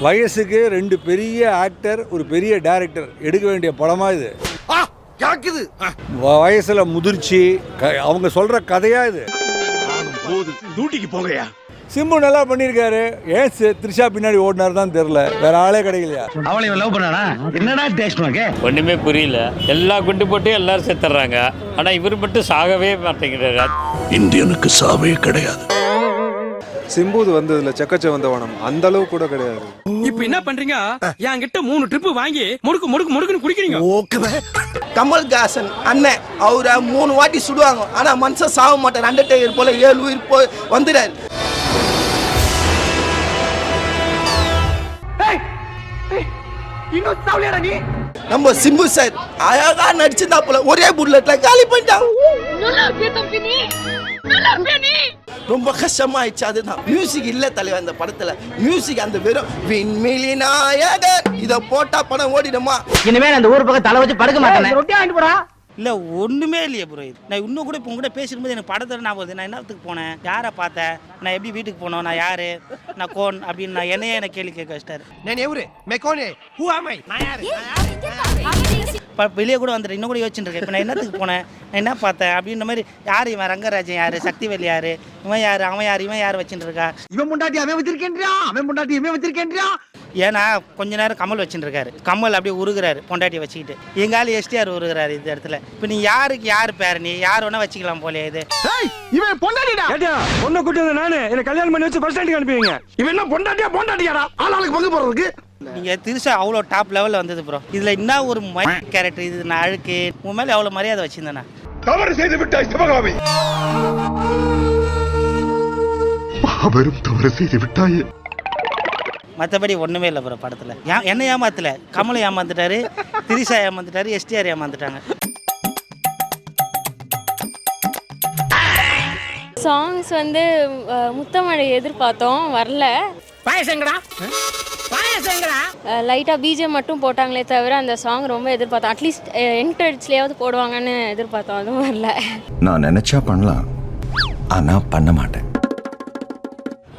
வயசுக்கு 2 பெரிய ஆக்டர், ஒரு பெரிய டைரக்டர் எடுக்க வேண்டிய படமா இது. வயசுல முதிர்ச்சி, அவங்க சொல்ற கதையா இது. சிம்பு நல்லா பண்ணிருக்காரு. ஏன் த்ரிஷா பின்னாடி ஓடினார் தான் தெரியல. வேற ஆளே கிடைக்கலையா? அவளை லவ் பண்ணானா? என்னடா டேஸ்ட் உனக்கு? ஒண்ணுமே புரியல. எல்லா குண்டு போட்டு எல்லாரும் செத்துறாங்க. ஆனா இவர் மட்டும் சாகவே மாட்டேங்கிறாரு. இந்தியனுக்கு சாவே கிடையாது. சிம்புது வந்ததுல செக்கச்ச வந்தவனம் அந்த அளவு கூட கிடையாது. இப்ப என்ன பண்றீங்க? என்கிட்ட 3 ட்ரிப் வாங்கி முடுக்குன்னு குடிக்கிறீங்க. கமல்ஹாசன் அண்ணன் அவரை 3 வாட்டி சுடுவாங்க. ஆனா மனுஷன் சாக மாட்டார். அண்டர்டேக்கர் போல 7 உயிர் போய் வந்துடாரு. நம்ம சிம்பு சார் அழகா நடிச்சிருந்தா போல ஒரே புல்லட்ல காலி பண்ணிட்டாங்க. ரொம்ப கஷ்டமாயிடுச்சு. அதுதான் மியூசிக் இல்ல தலைவர் அந்த படத்துல. மியூசிக் அந்த வெறும் விண்வெளி நாயகன் இத போட்டா படம் ஓடிடுமா? இனிமே அந்த ஊர் பக்கம் தலை வச்சு படுக்க மாட்டேன். ரொட்டி வாங்கிட்டு போறா. இல்லை ஒன்றுமே இல்லையே ப்ரோ. நான் இன்னும் கூட இப்போ கூட பேசும்போது எனக்கு படத்தை நான் போகுது. நான் என்னத்துக்கு போனேன், யாரை பார்த்தேன், நான் எப்படி வீட்டுக்கு போனோம், நான் யார், நான் கோன் அப்படின்னு நான் என்னையே எனக்கு கேள்வி கேட்க வச்சிட்டாரு. இப்போ வெளியே கூட வந்துட்டு இன்னும் கூட யோசிச்சுட்டு இருக்கேன். இப்போ நான் என்னத்துக்கு போனேன், நான் என்ன பார்த்தேன் அப்படின்ற மாதிரி. யார் இவன், ரங்கராஜன் யார், சக்திவேல் யார், இவன் யார், அவன் யார், இவன் யார் வச்சுட்டு இருக்கா. இவன் முண்டாட்டி அவன் வச்சிருக்கேன்றியா, அவன் முண்டாட்டி இவன் வச்சிருக்கேன்றியா. ஏன்னா கொஞ்ச நேரம் கமல் வச்சுட்டு இருக்காரு. கமல் அப்படியே உருகிறாரு பொண்டாட்டியை வச்சுக்கிட்டு. எங்காலும் எஸ்டிஆர் உருகிறாரு இந்த இடத்துல. இப்போ நீ யாருக்கு யார் பேர், நீ யார் வேணா வச்சுக்கலாம் போலே. இது இவன் பொண்டாட்டிடா. பொண்ணை கூட்டி வந்த நானு என்ன கல்யாணம் பண்ணி வச்சு பஸ் ஸ்டாண்டுக்கு அனுப்புவீங்க. இவன் என்ன பொண்டாட்டியாடா? ஆளாளுக்கு பங்கு போறதுக்கு. நீங்க திருசா அவ்வளோ டாப் லெவலில் வந்தது ப்ரோ. இதுல என்ன ஒரு கேரக்டர் இது. நான் அழுக்கு உன் மேலே எவ்வளோ மரியாதை வச்சிருந்தேனா. தவறு செய்து விட்டாய் சிவகாமி. அவரும் தவறு செய்து விட்டாயே. மற்றபடி ஒன்றுமே இல்லை ப்ரோ படத்தில். என்ன ஏமாத்தல, கமலை ஏமாந்துட்டாரு, திரிஷா ஏமாந்துட்டாரு, எஸ்டிஆர் ஏமாந்துட்டாங்க. சாங்ஸ் வந்து முத்தமழை எதிர்பார்த்தோம், வரல. லைட்டாக பிஜிஎம் மட்டும் போட்டாங்களே தவிர அந்த சாங் ரொம்ப எதிர்பார்த்தோம். அட்லீஸ்ட் எண்ட் கிரெடிட்ஸ்லயாவது போடுவாங்கன்னு எதிர்பார்த்தோம், அதுவும் வரல. நான் நினைச்சா பண்ணலாம், ஆனா பண்ண மாட்டேன்.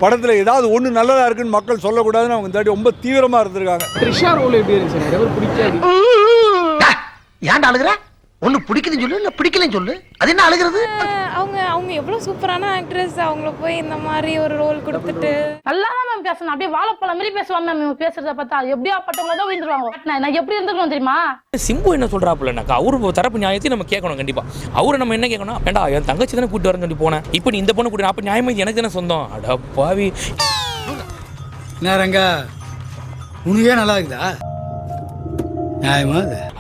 படத்துல ஏதாவது ஒண்ணு நல்லதா இருக்குன்னு மக்கள் சொல்லக்கூடாதுன்னு அவங்க இந்த ரொம்ப தீவிரமா இருந்திருக்காங்க. த்ரிஷா ரோல் எப்படி இருந்துச்சு? நிறைய பேர் பிடிக்காது. ஏன்டா அழுகுற? ஒன்னு பிடிக்குதுன்னு சொல்லு, இல்ல பிடிக்கலன்னு சொல்லு. அது என்ன அழுகிறது? அவங்க எவ்வளோ சூப்பரான ஆக்ட்ரஸ், அவங்கள போய் இந்த மாதிரி ஒரு ரோல் கொடுத்துட்டு நல்லா தான் மேம் பேசணும். அப்படியே வாழைப்பழம் மாதிரி பேசுவாங்க மேம். பேசுறத பார்த்தா எப்படியா பட்டவங்கள தான் விழுந்துருவாங்க. நான் எப்படி இருந்துக்கணும் தெரியுமா? சிம்பு என்ன சொல்றாப்புலனாக்கா அவரு தரப்பு நியாயத்தை நம்ம கேட்கணும். கண்டிப்பா அவரு நம்ம என்ன கேட்கணும், வேண்டா என் தங்கச்சி தானே கூட்டு வரேன்னு சொல்லி போனேன், இப்போ நீ இந்த பொண்ணு கூட்டு அப்ப நியாயமா எனக்கு தானே சொந்தம். அட பாவி. நேரங்க உனக்கே நல்லா இருக்குதா?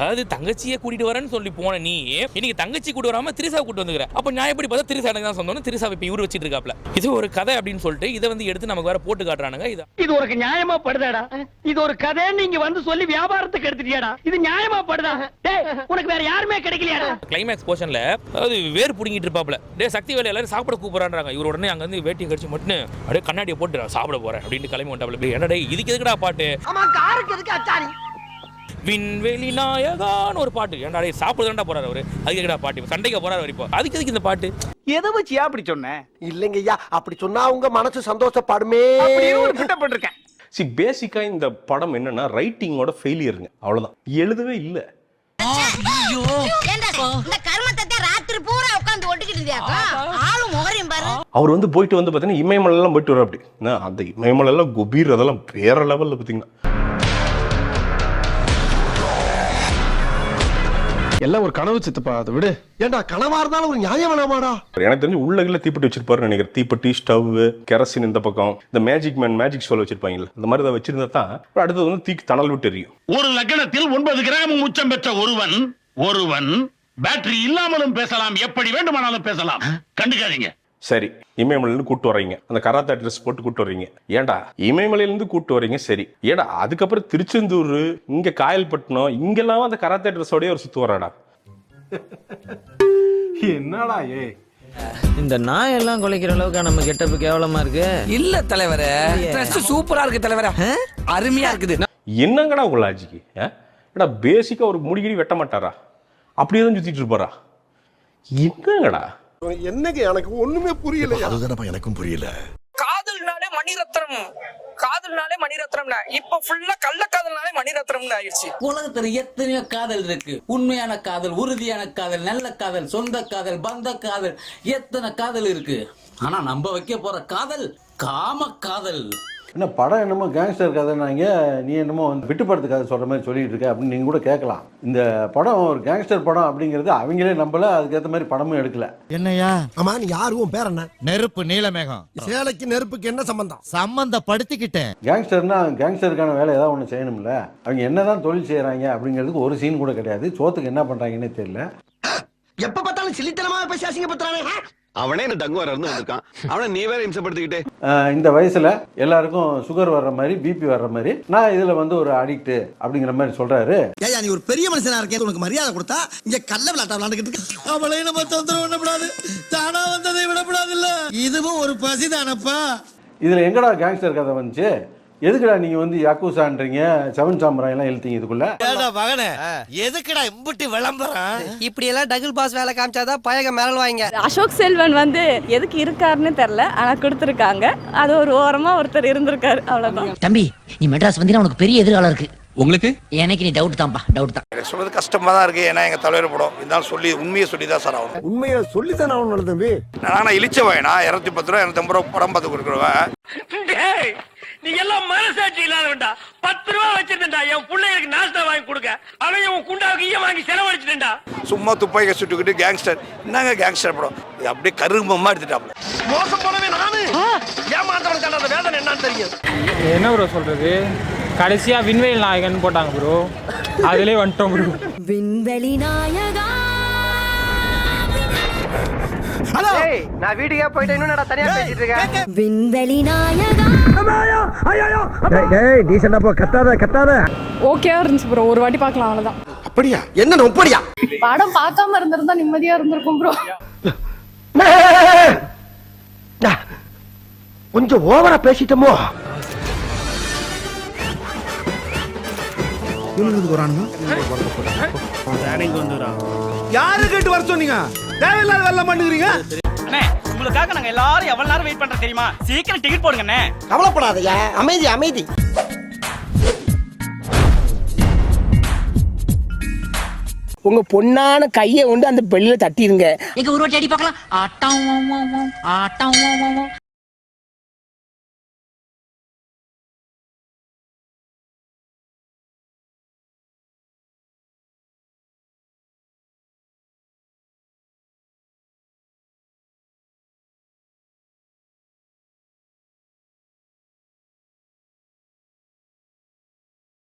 அதாவது தங்கச்சியை கூட்டிட்டு வரேன்னு சொல்லி போன நீ இன்னைக்கு தங்கச்சி கூட்டு வராம திரிசா கூட்டு வந்துக்கிற. அப்ப நியாயப்படி பார்த்தா திரிசா எனக்கு தான் சொந்தம். திரிசா இப்ப இவரு வச்சிட்டு இருக்காப்ல. இது ஒரு கதை அப்படின்னு சொல்லிட்டு இதை வந்து எடுத்து நமக்கு வேற போட்டு காட்டுறானுங்க. இது ஒரு நியாயமா படுதாடா? இது ஒரு கதை நீங்க வந்து சொல்லி வியாபாரத்துக்கு எடுத்துட்டியாடா? இது நியாயமா படுதா? டேய் உனக்கு வேற யாருமே கிடைக்கலையாடா? கிளைமேக்ஸ் போர்ஷன்ல அதாவது வேர் புடிங்கிட்டு இருப்பாப்ல. டேய் சக்தி வேலை எல்லாரும் சாப்பிட கூப்பிடுறாங்க. இவர் உடனே அங்க வந்து வேட்டியை கடிச்சு மட்டும் அப்படியே கண்ணாடியை போட்டு சாப்பிட போறேன் அப்படின்னு கிளம்பி வந்துட்டாப்ல. என்னடா இதுக்கு எதுக்குடா பாட்டு? ஆமா காருக்கு எதுக்கு அச்சாரி? விண்வெளி நாயகான்னு ஒரு பாட்டு. ஏன்டா சாப்பிடுறா போறாரு அவரு, அதுக்கு எங்கடா பாட்டு? சண்டைக்கு போறாரு அவர். இப்போ அதுக்கு எதுக்கு இந்த பாட்டு? எதை வச்சியா அப்படி சொன்னேன்? இல்லைங்கய்யா, அப்படி சொன்னா உங்க மனசு சந்தோஷப்படுமே அப்படின்னு ஒரு திட்டம் போட்டிருக்கேன். சி பேசிக்கா இந்த படம் என்னன்னா ரைட்டிங்கோட ஃபெயிலியருங்க, அவ்வளவுதான். எழுதவே இல்லை. அவர் வந்து போயிட்டு வந்து பாத்தீங்கன்னா இமயமலை எல்லாம் போயிட்டு வர. அப்படி அந்த இமயமலை எல்லாம் குபீர் அதெல்லாம் வேற லெவல்ல பாத்தீங்கன்னா எல்லாம் ஒரு கனவு சித்தப்பா, அதை விடு. ஏண்டா கனவா இருந்தாலும் ஒரு நியாயம் வேணாமாடா? எனக்கு தெரிஞ்சு உள்ளகில தீப்பெட்டி வச்சிருப்பாரு நினைக்கிறேன். தீப்பெட்டி, ஸ்டவ், கெரசின் இந்த பக்கம். இந்த மேஜிக் ஷோல வச்சிருப்பாங்கல்ல, அந்த மாதிரி அதை வச்சிருந்தா தான் அடுத்தது வந்து தீக்கு தணல் விட்டு எரியும். ஒரு லக்னத்தில் 9 கிராம் உச்சம் பெற்ற ஒருவன் பேட்டரி இல்லாமலும் பேசலாம், எப்படி வேண்டுமானாலும் பேசலாம். கண்டுக்காதீங்க. சரி, இமயமலையிலிருந்து கூட்டு வர்றீங்க, அந்த கராத்தா ட்ரெஸ் போட்டு கூட்டு வர்றீங்க. ஏண்டா இமயமலையிலிருந்து கூட்டு வர்றீங்க, சரி. ஏடா அதுக்கப்புறம் திருச்செந்தூர், இங்க காயல்பட்டினம், இங்கெல்லாம் அந்த கராத்தா ட்ரெஸ்ஸோடய ஒரு சுத்து வராடா. என்னடா இந்த நாயெல்லாம் குலைக்கிற அளவுக்கு நம்ம கெட்டப்பு கேவலமா இருக்கு. இல்ல தலைவரே, சூப்பரா இருக்கு தலைவரே, அருமையா இருக்குது. என்னங்கடா உங்க லாஜிக்கு? ஏடா பேசிக்கா ஒரு முடிகிடி வெட்ட மாட்டாரா? அப்படியே தான் சுத்திட்டு இருப்பாரா? என்னங்கடா என்னங்க எனக்கு ஒண்ணுமே புரியல. அதுதானப்பா எனக்கும் புரியல. காதல்னாலே மணிரத்னம், காதல்னாலே மணிரத்னம், இப்ப ஃபுல்லா கள்ள காதல்னாலே மணிரத்னம் ஆயிடுச்சு. உலகத்துல எத்தனையோ காதல் இருக்கு. உண்மையான காதல், உறுதியான காதல், நல்ல காதல், சொந்த காதல், பந்த காதல், எத்தனை காதல் இருக்கு. ஆனா நம்ப வைக்க போற காதல் காம காதல். என்ன படம் என்னமோ கேங்ஸ்டர் கதைனாங்க, நீ என்னமோ விட்டு படத்து கதை சொல்கிற மாதிரி சொல்லிட்டு இருக்க அப்படின்னு நீங்கள் கூட கேட்கலாம். இந்த படம் ஒரு கேங்ஸ்டர் படம் அப்படிங்கிறது அவங்களே நம்பல, அதுக்கேற்ற மாதிரி படமும் எடுக்கல. என்னையா ஆமா நீ யாரும் பேர் என்ன? நெருப்பு நீலமேகம். சேலைக்கு நெருப்புக்கு என்ன சம்பந்தம்? சம்பந்தப்படுத்திக்கிட்டேன். கேங்ஸ்டர்னா கேங்ஸ்டருக்கான வேலை ஏதாவது ஒன்று செய்யணும்ல. அவங்க என்னதான் தொழில் செய்கிறாங்க அப்படிங்கிறதுக்கு ஒரு சீன் கூட கிடையாது. சோத்துக்கு என்ன பண்ணுறாங்கன்னே தெரியல. எப்ப பார்த்தாலும் சிலித்தனமா பேசி அசிங்கப்படுத்துறானே. அவனே என்ன டங்குவாரா இருந்து வந்திருக்கான். அவனை நீ வேற இம்சப்படுத்திக்கிட்டே. இந்த வயசுல எல்லாருக்கும் சுகர் வர்ற மாதிரி, பிபி வர்ற மாதிரி, நான் இதுல வந்து ஒரு அடிக்ட் அப்படிங்கிற மாதிரி சொல்றாரு. ஏயா நீ ஒரு பெரிய மனுஷனா இருக்கே, உனக்கு மரியாதை கொடுத்தா இங்க கல்ல விளையாட்ட விளையாண்டுக்கிட்டு இருக்க. அவளை நம்ம தொந்தரவு பண்ணக்கூடாது, தானா வந்ததை விடக்கூடாது. இல்ல இதுவும் ஒரு பசிதானப்பா. இதுல எங்கடா கேங்ஸ்டர் கதை வந்துச்சு? எதுக்குடா நீங்க வந்து யாக்கூசான்றீங்க, செவன் சாம்பராய் எல்லாம் இழுத்தீங்க இதுக்குள்ள? எதுக்குடா இம்புட்டி விளம்பரம்? இப்படி எல்லாம் டபுள் பாஸ் வேலை காமிச்சாதான் பயக மேல வாங்க. அசோக் செல்வன் வந்து எதுக்கு இருக்காருன்னு தெரியல, ஆனா கொடுத்துருக்காங்க. அது ஒரு ஓரமா ஒருத்தர் இருந்திருக்காரு, அவ்வளவுதான். தம்பி நீ மெட்ராஸ் வந்தீங்கன்னா உனக்கு பெரிய எதிர்காலம் இருக்கு. உங்களுக்கு எனக்கு நீ டவுட் தான்ப்பா, டவுட் தான். சொல்றது கஷ்டமா தான் இருக்கு. ஏன்னா எங்க தலைவர் படம் இருந்தாலும் சொல்லி உண்மையை சொல்லிதான் சார் ஆகணும். உண்மையை சொல்லித்தான் ஆகணும் தம்பி. நான் இழிச்ச வேணா 210 ரூபா 250 ரூபா படம் பார்த்து கொடுக்குறவன். நீ எல்லாம் மனசாட்சி இல்லாதவன்டா. 10 ரூபா வச்சிருந்தா என் பிள்ளைகளுக்கு நாஸ்டா வாங்கி கொடுக்க, அவன் உன் குண்டாவுக்கு ஈய வாங்கி செலவழிச்சிட்டா. சும்மா துப்பாக்கி சுட்டுக்கிட்டு கேங்ஸ்டர் என்னங்க கேங்ஸ்டர் படம்? இது அப்படியே கருமமா எடுத்துட்டாப்ல. மோசம் போனவே நானு ஏமாத்தவனுக்கு அந்த வேதனை என்னன்னு தெரியும். என்ன ப்ரோ சொல்றது? கடைசியா விண்வெளி நாயகன் போட்டாங்க ப்ரோ, அதுலயே வந்துட்டோம் ப்ரோ. விண்வெளி நாயகா. ஹலோ நான் வீட்டுக்கே போயிட்டு இன்னும் தனியா பேசிட்டு இருக்கேன். விண்வெளி நாயகா. டேய் டீசன்ட்டா போ, கத்தாத. ஓகேவா இருந்துச்சு ப்ரோ, ஒரு வாட்டி பார்க்கலாம், அவ்வளவுதான். அப்படியா? என்ன நொப்படியா? படம் பார்க்காம இருந்திருந்தா நிம்மதியா இருந்திருக்கும் ப்ரோ. கொஞ்சம் ஓவரா பேசிட்டோமோ? யாரு கேட்டு வர சொன்னீங்க? தேவையில்லாத வெள்ளம் பண்ணுறீங்க. உங்களுக்காக நாங்க எல்லாரும் எவ்வளவு நேரம் வெயிட் பண்றோம் தெரியுமா? சீக்கிரம் டிக்கெட் போடுங்க. கவலைப்படாதயா, அமைதி. உங்க பொண்ணான கையை கொண்டு அந்த பெல்லில தட்டிடுங்க. எங்க ஒரு வாட்டி அடி பார்க்கலாம். ஆட்டம்